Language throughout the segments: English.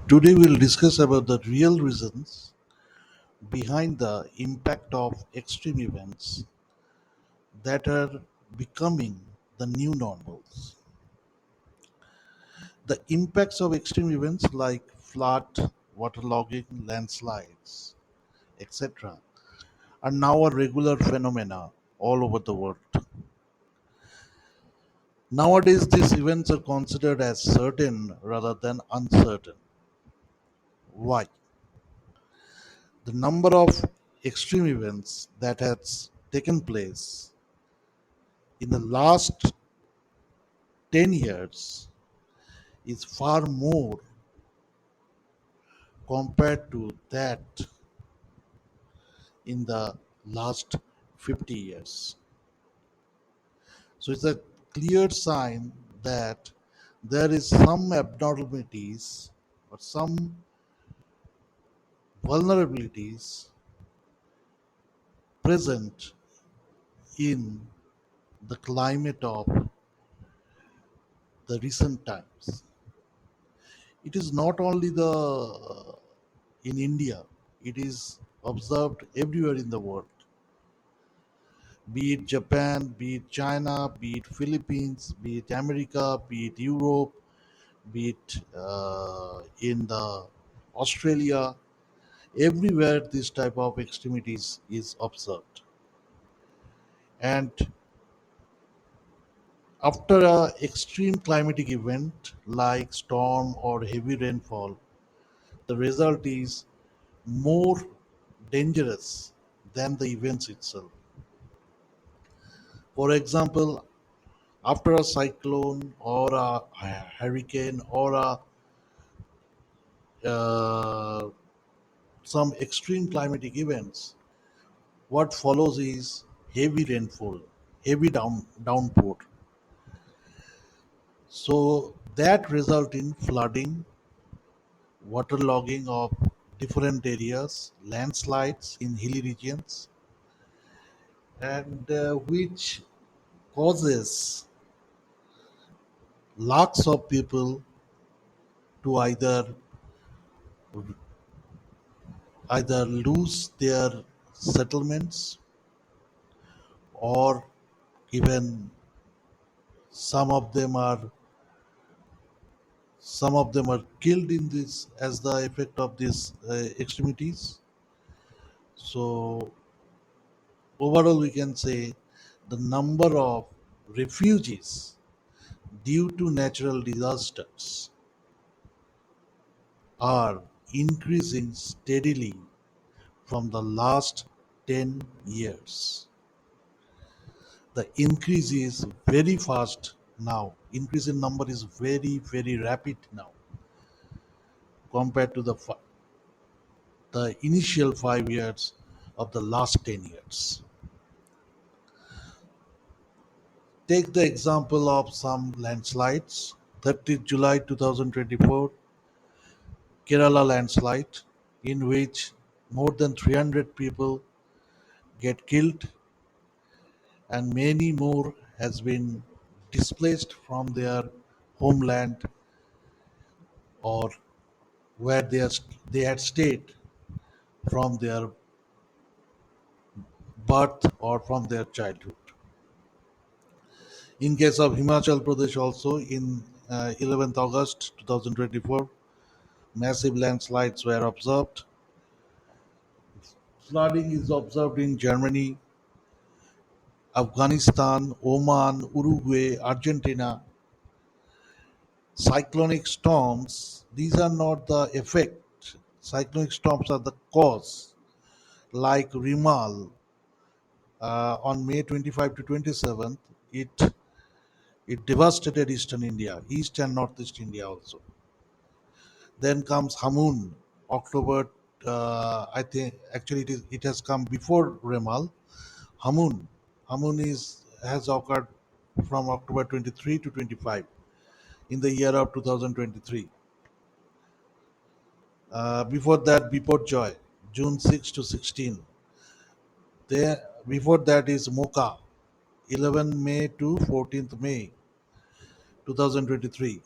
Today we'll discuss about the real reasons behind the impact of extreme events that are becoming the new normals. The impacts of extreme events like flood, waterlogging, landslides, etc. are now a regular phenomena all over the world. Nowadays these events are considered as certain rather than uncertain. Why? The number of extreme events that has taken place in the last 10 years is far more compared to that in the last 50 years. So it's a clear sign that there is some abnormalities or some vulnerabilities present in the climate of the recent times. It is not only the in India, it is observed everywhere in the world, be it Japan, be it China, be it Philippines, be it America, be it Europe, be it in the Australia, everywhere this type of extremities is observed. And after a extreme climatic event like storm or heavy rainfall, the result is more dangerous than the events itself. For example, after a cyclone or a hurricane or uh, some extreme climatic events, what follows is heavy rainfall, heavy downpour. So that result in flooding, waterlogging of different areas, landslides in hilly regions, and which causes lakhs of people to either lose their settlements or even some of them are some of them are killed in this as the effect of these extremities. So overall we can say the number of refugees due to natural disasters are increasing steadily from the last 10 years. The increase is very fast now. Increase in number is very rapid now compared to the initial 5 years of the last 10 years. Take the example of some landslides. 30th July 2024, Kerala landslide, in which more than 300 people get killed and many more has been displaced from their homeland or where they had stayed from their birth or from their childhood. In case of Himachal Pradesh also in 11th August 2024, massive landslides were observed. Flooding is observed in Germany, Afghanistan, Oman, Uruguay, Argentina. Cyclonic storms, these are not the effect. Cyclonic storms are the cause, like Rimal on May 25 to 27th. It devastated eastern India, east and northeast India also. Then comes Hamun, October. I think actually it has come before Remal. Hamun, Hamun is has occurred from October 23 to 25 in the year of 2023. Before that, Bipot Joy, June 6 to 16. There, before that is Mocha, 11 May to 14th May 2023.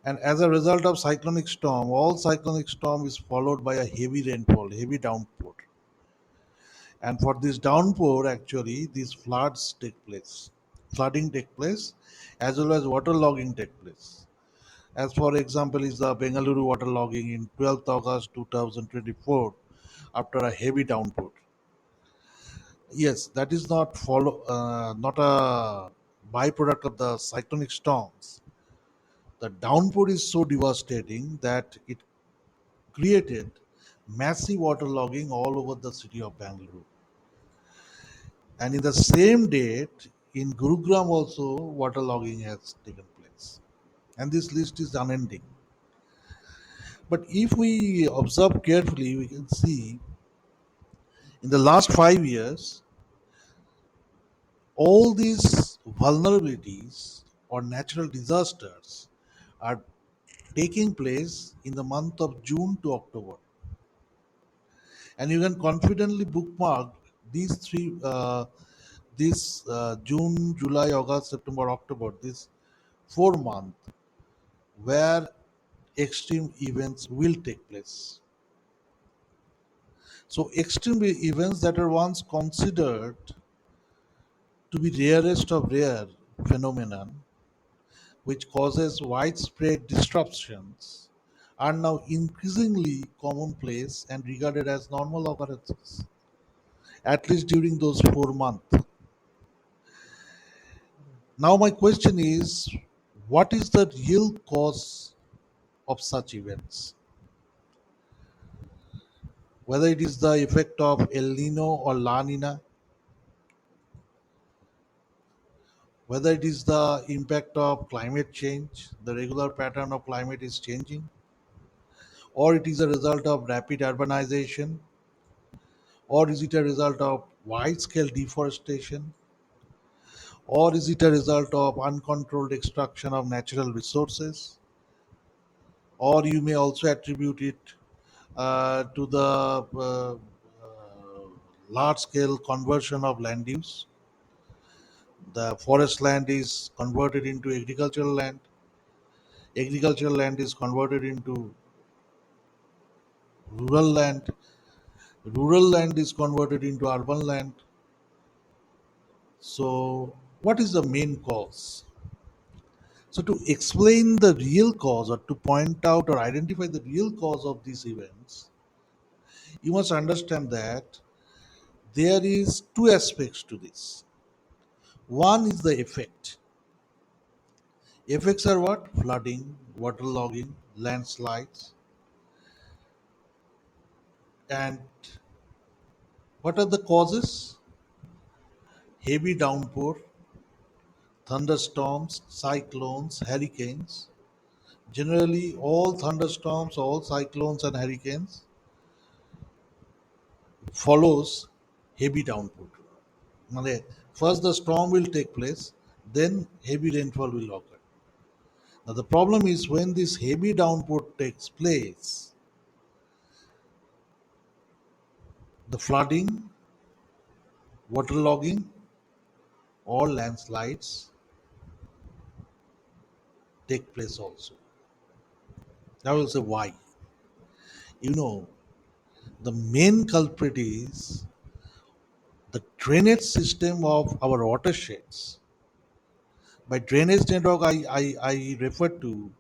And as a result of cyclonic storm, all cyclonic storm is followed by a heavy rainfall, heavy downpour. And for this downpour, actually, these floods take place, flooding take place, as well as waterlogging take place. As for example, is the Bengaluru waterlogging in 12th August 2024 after a heavy downpour. Yes, that is not a byproduct of the cyclonic storms. The downpour is so devastating that it created massive waterlogging all over the city of Bangalore. And in the same date, in Gurugram also, waterlogging has taken place. And this list is unending. But if we observe carefully, we can see in the last 5 years, all these vulnerabilities or natural disasters are taking place in the month of June to October. And you can confidently bookmark these June, July, August, September, October, these 4 months where extreme events will take place. So, extreme events that are once considered to be rarest of rare phenomenon, which causes widespread disruptions, are now increasingly commonplace and regarded as normal occurrences, at least during those 4 months. Now, my question is, what is the real cause of such events? Whether it is the effect of El Nino or La Nina, whether it is the impact of climate change, the regular pattern of climate is changing, or it is a result of rapid urbanization, or is it a result of wide scale deforestation, or is it a result of uncontrolled extraction of natural resources, or you may also attribute it to the large scale conversion of land use. The forest land is converted into agricultural land is converted into rural land, rural land is converted into urban land. So, what is the main cause? So, to explain the real cause or to point out or identify the real cause of these events, you must understand that there is two aspects to this. One is the effect. Effects are what? Flooding, waterlogging, landslides, and what are the causes? Heavy downpour, thunderstorms, cyclones, hurricanes. Generally, all thunderstorms, all cyclones and hurricanes follows heavy downpour. মানে first the storm will take place, then heavy rainfall will occur. Now the problem is when this heavy downpour takes place, the flooding, waterlogging, or landslides take place also. I will say why. You know, the main culprit is the drainage system of our watersheds. By drainage network, I refer to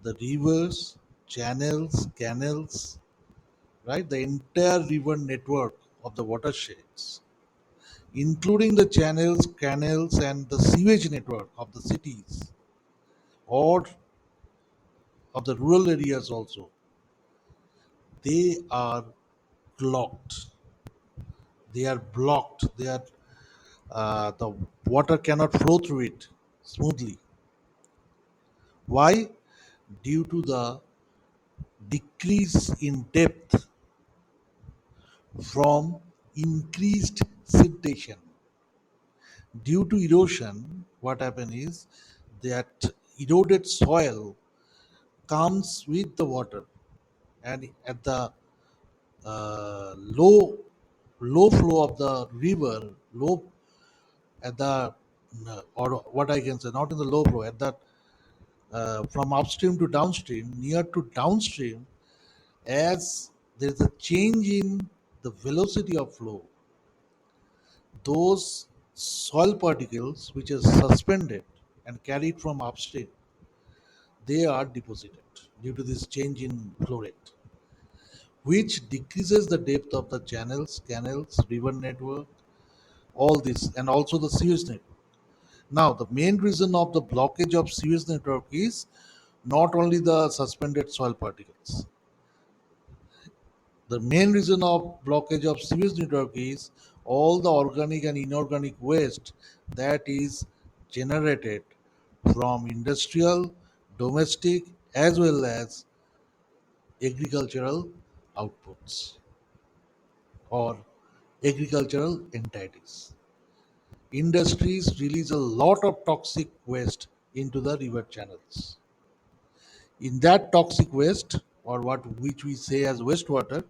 the rivers, channels, canals, right? The entire river network of the watersheds, including the channels, canals, and the sewage network of the cities or of the rural areas also. They are clogged. They are blocked. The water cannot flow through it smoothly. Why? Due to the decrease in depth from increased siltation. Due to erosion, what happens is that eroded soil comes with the water, and at the low flow of the river, low at the or what I can say, not in the low flow, at that from upstream to downstream, near to downstream, as there is a change in the velocity of flow, those soil particles which are suspended and carried from upstream, they are deposited due to this change in flow rate, which decreases the depth of the channels, canals, river network, all this, and also the sewage network. Now, the main reason of the blockage of sewage network is not only the suspended soil particles. The main reason of blockage of sewage network is all the organic and inorganic waste that is generated from industrial, domestic, as well as agricultural outputs or agricultural entities. Industries release a lot of toxic waste into the river channels. In that toxic waste, or what which we say as wastewater,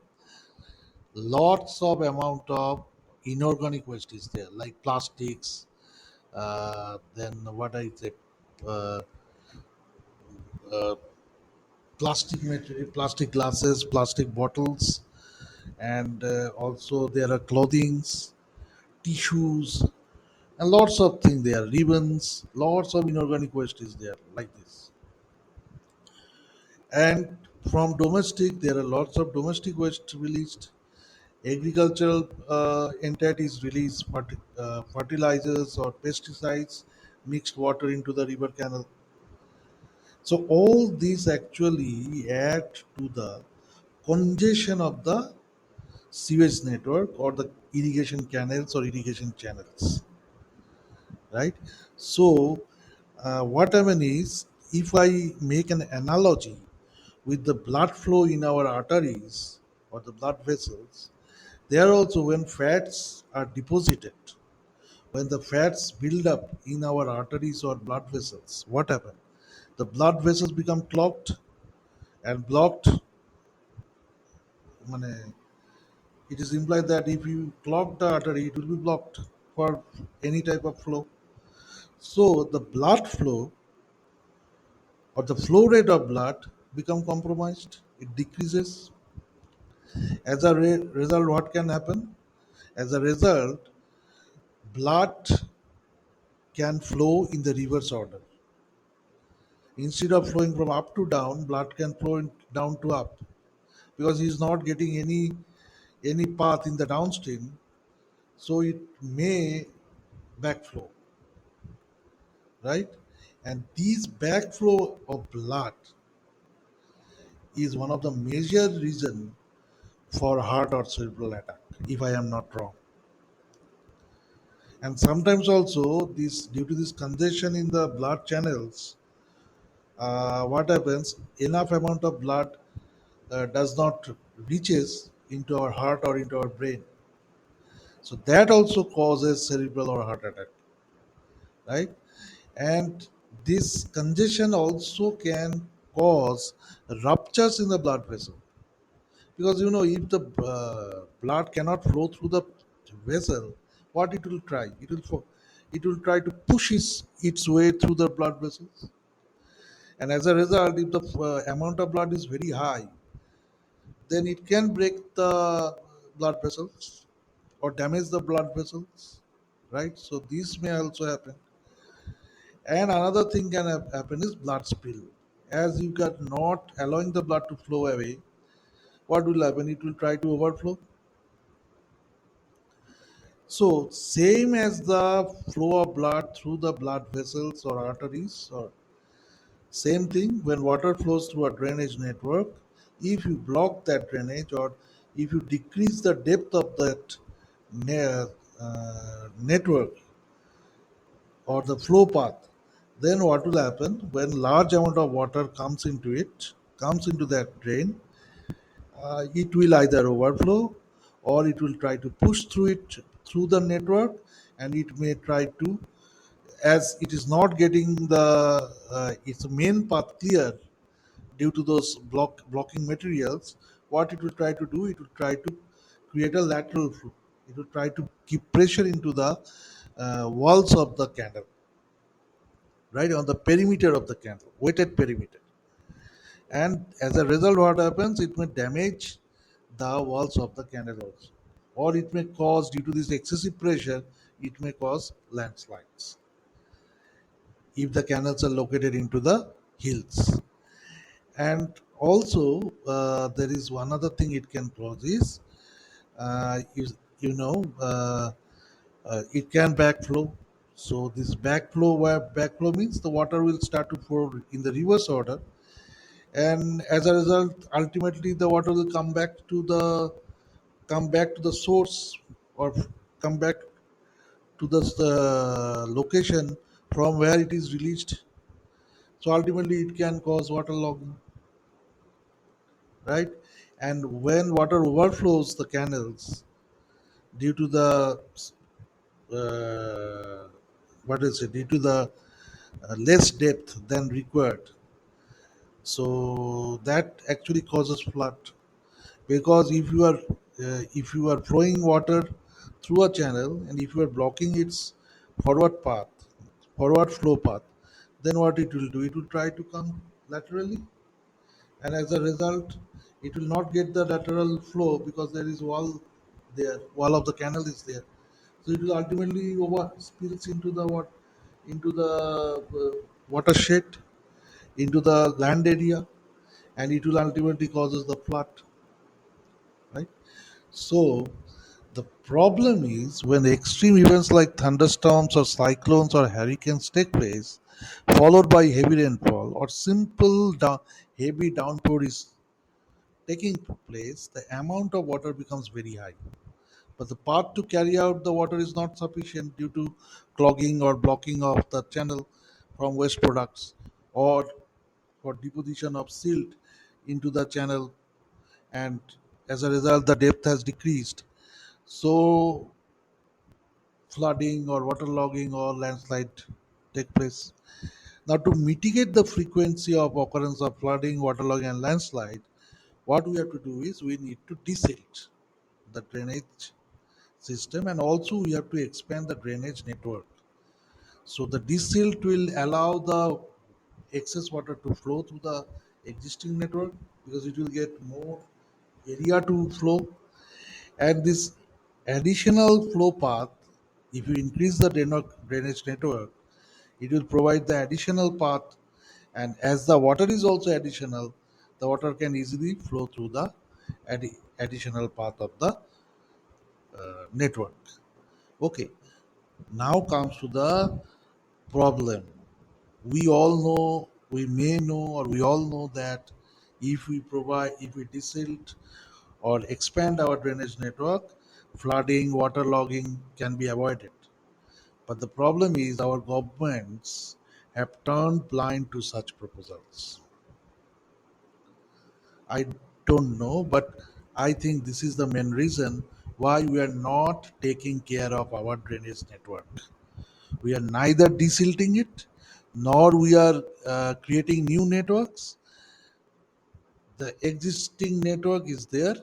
lots of amount of inorganic waste is there, like plastics, then what I say, uh, uh, plastic material, plastic glasses, plastic bottles, and also there are clothings, tissues, and lots of things there, ribbons, lots of inorganic waste is there like this. And from domestic, there are lots of domestic waste released. Agricultural entities release fertilizers or pesticides, mixed water into the river canal. So all these actually add to the congestion of the sewage network or the irrigation canals or irrigation channels, right? So what I mean is, if I make an analogy with the blood flow in our arteries or the blood vessels, there also when fats are deposited, when the fats build up in our arteries or blood vessels, what happens? The blood vessels become clogged and blocked. মানে, it is implied that if you clog the artery, it will be blocked for any type of flow. So the blood flow or the flow rate of blood become compromised. It decreases. As a result, what can happen? As a result, blood can flow in the reverse order. Instead of flowing from up to down, blood can flow down to up because he is not getting any path in the downstream, so it may backflow, right? And this backflow of blood is one of the major reason for heart or cerebral attack, if I am not wrong. And sometimes also this due to this congestion in the blood channels, what happens? Enough amount of blood does not reaches into our heart or into our brain. So that also causes cerebral or heart attack, right? And this congestion also can cause ruptures in the blood vessel because if the blood cannot flow through the vessel, what it will try? It will try to push its way through the blood vessels, and as a result, if the amount of blood is very high, then it can break the blood vessels or damage the blood vessels, right? So this may also happen. And another thing can happen is blood spill. As you are not allowing the blood to flow away, what will happen? It will try to overflow. So same as the flow of blood through the blood vessels or arteries, or same thing when water flows through a drainage network, if you block that drainage or if you decrease the depth of that ne- network or the flow path, then what will happen when large amount of water comes into that drain, it will either overflow or it will try to push through it through the network, and it may try to, as it is not getting the its main path clear due to those blocking materials, what it will try to do, it will try to create a lateral flow. It will try to keep pressure into the walls of the canal, right, on the perimeter of the canal, weighted perimeter. And as a result, what happens? It may damage the walls of the canal also. Or it may cause, due to this excessive pressure, it may cause landslides if the canals are located into the hills. And also, there is one other thing it can cause is, you know, it can backflow. So this backflow, where backflow means the water will start to flow in the reverse order, and as a result, ultimately the water will come back to the source, or come back to the location from where it is released. So ultimately, it can cause waterlogging, right? And when water overflows the canals due to the uh, what is it? Due to the less depth than required, so that actually causes flood. Because if you are flowing water through a channel, and if you are blocking its forward path, forward flow path, then what it will do? It will try to come laterally, and as a result, it will not get the lateral flow because there is wall there, wall of the canal is there. So it will ultimately over spills into the what into the watershed, into the land area, and it will ultimately causes the flood, right? So the problem is when extreme events like thunderstorms or cyclones or hurricanes take place, followed by heavy rainfall or simple heavy downpour is taking place, the amount of water becomes very high. But the path to carry out the water is not sufficient due to clogging or blocking of the channel from waste products, or for deposition of silt into the channel, and as a result the depth has decreased. So flooding or waterlogging or landslide take place. Now, to mitigate the frequency of occurrence of flooding, waterlogging, and landslide, what we have to do is we need to desilt the drainage system, and also we have to expand the drainage network. So the desilt will allow the excess water to flow through the existing network, because it will get more area to flow. And this additional flow path, if you increase the drainage network, it will provide the additional path. And as the water is also additional, the water can easily flow through the additional path of the network. Okay, now comes to the problem. We all know, we may know, or we all know that if we desilt or expand our drainage network, flooding, waterlogging can be avoided. But the problem is our governments have turned blind to such proposals. I don't know, but I think this is the main reason why we are not taking care of our drainage network. We are neither desilting it, nor we are creating new networks. The existing network is there.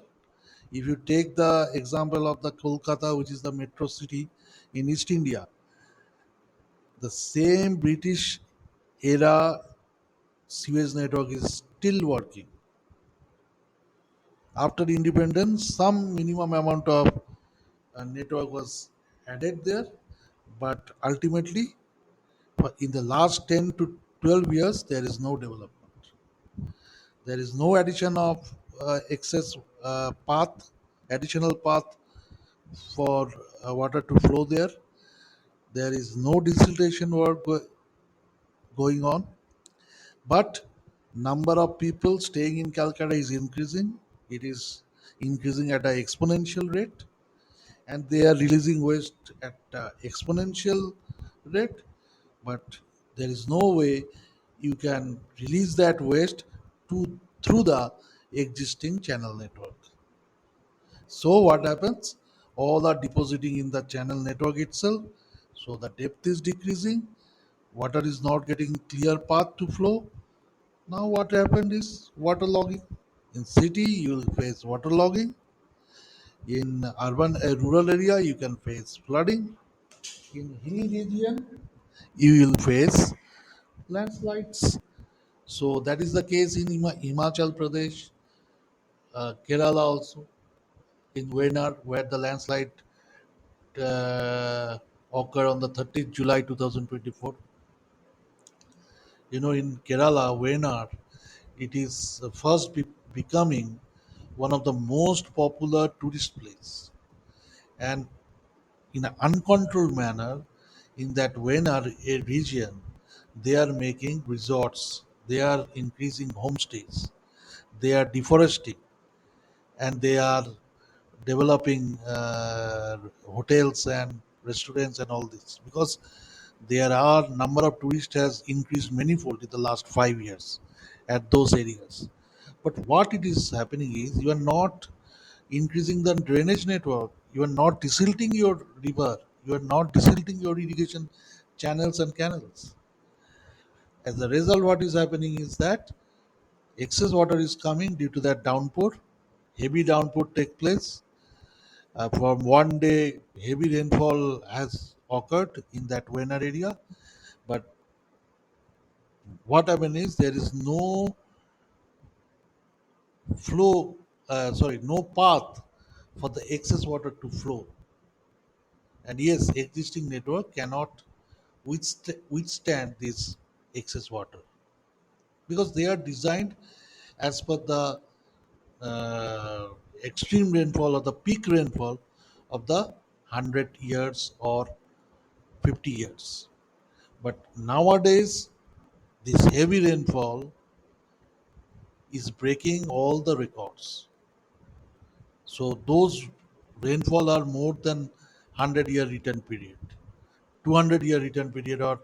If you take the example of the Kolkata, which is the metro city in East India, the same British era sewage network is still working. After independence, some minimum amount of network was added there, but ultimately, in the last 10 to 12 years, there is no development. There is no addition of excess path, additional path for water to flow there. There is no desiltation work going on, but number of people staying in Calcutta is increasing. It is increasing at an exponential rate, and they are releasing waste at exponential rate. But there is no way you can release that waste to through the existing channel network. So what happens? All are depositing in the channel network itself. So the depth is decreasing. Water is not getting clear path to flow. Now what happened is waterlogging. In city you will face waterlogging. In urban rural area you can face flooding. In hilly region you will face landslides. So that is the case in Himachal Pradesh, Kerala also, in Wayanad, where the landslide uh, occurred on the 30th July 2024. In Kerala, Wayanad, it is first becoming one of the most popular tourist places. And in an uncontrolled manner, in that Wayanad region, they are making resorts, they are increasing homestays, they are deforesting, and they are developing hotels and restaurants and all this, because there are number of tourists has increased manifold in the last 5 years at those areas. But what it is happening is, you are not increasing the drainage network, you are not desilting your river, you are not desilting your irrigation channels and canals. As a result, what is happening is that excess water is coming due to that downpour. Heavy downpour take place. From one day, heavy rainfall has occurred in that Wayanad area. But what happened is, there is no flow, no path for the excess water to flow. And yes, existing network cannot withstand this excess water, because they are designed as per the uh, extreme rainfall or the peak rainfall of the 100 years or 50 years. But nowadays, this heavy rainfall is breaking all the records. So those rainfall are more than 100-year return period, 200-year return period, or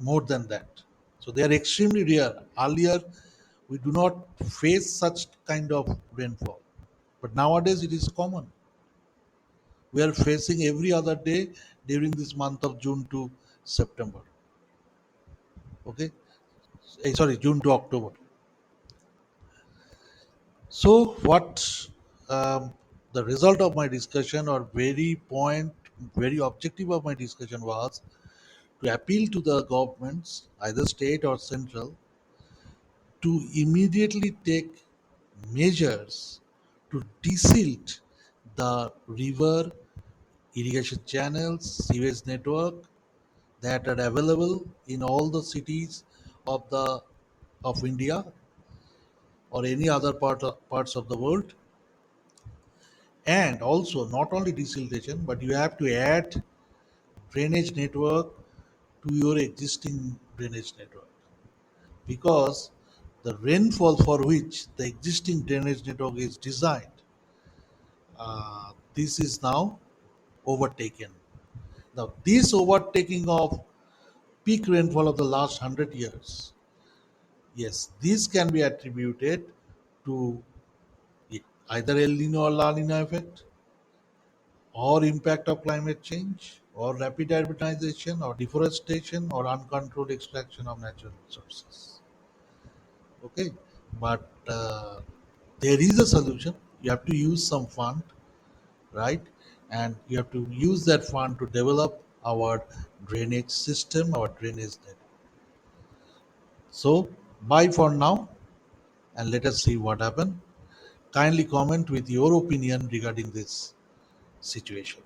more than that. So they are extremely rare. Earlier, we do not face such kind of rainfall, but nowadays it is common. We are facing every other day during this month of June to September. Okay, sorry, June to October. So, what the result of my discussion, or very objective of my discussion, was to appeal to the governments, either state or central, to immediately take measures to desilt the river, irrigation channels, sewage network that are available in all the cities of the of India or any other parts of the world. And also, not only desiltation, but you have to add drainage network to your existing drainage network, because the rainfall for which the existing drainage network is designed, this is now overtaken. Now, this overtaking of peak rainfall of the last 100 years, yes, this can be attributed to either El Nino or La Nina effect, or impact of climate change, or rapid urbanization, or deforestation, or uncontrolled extraction of natural resources. Okay, but there is a solution. You have to use some fund, right? And you have to use that fund to develop our drainage system, our drainage net. So, bye for now, and let us see what happens. Kindly comment with your opinion regarding this situation.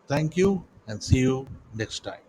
Thank you, and see you next time.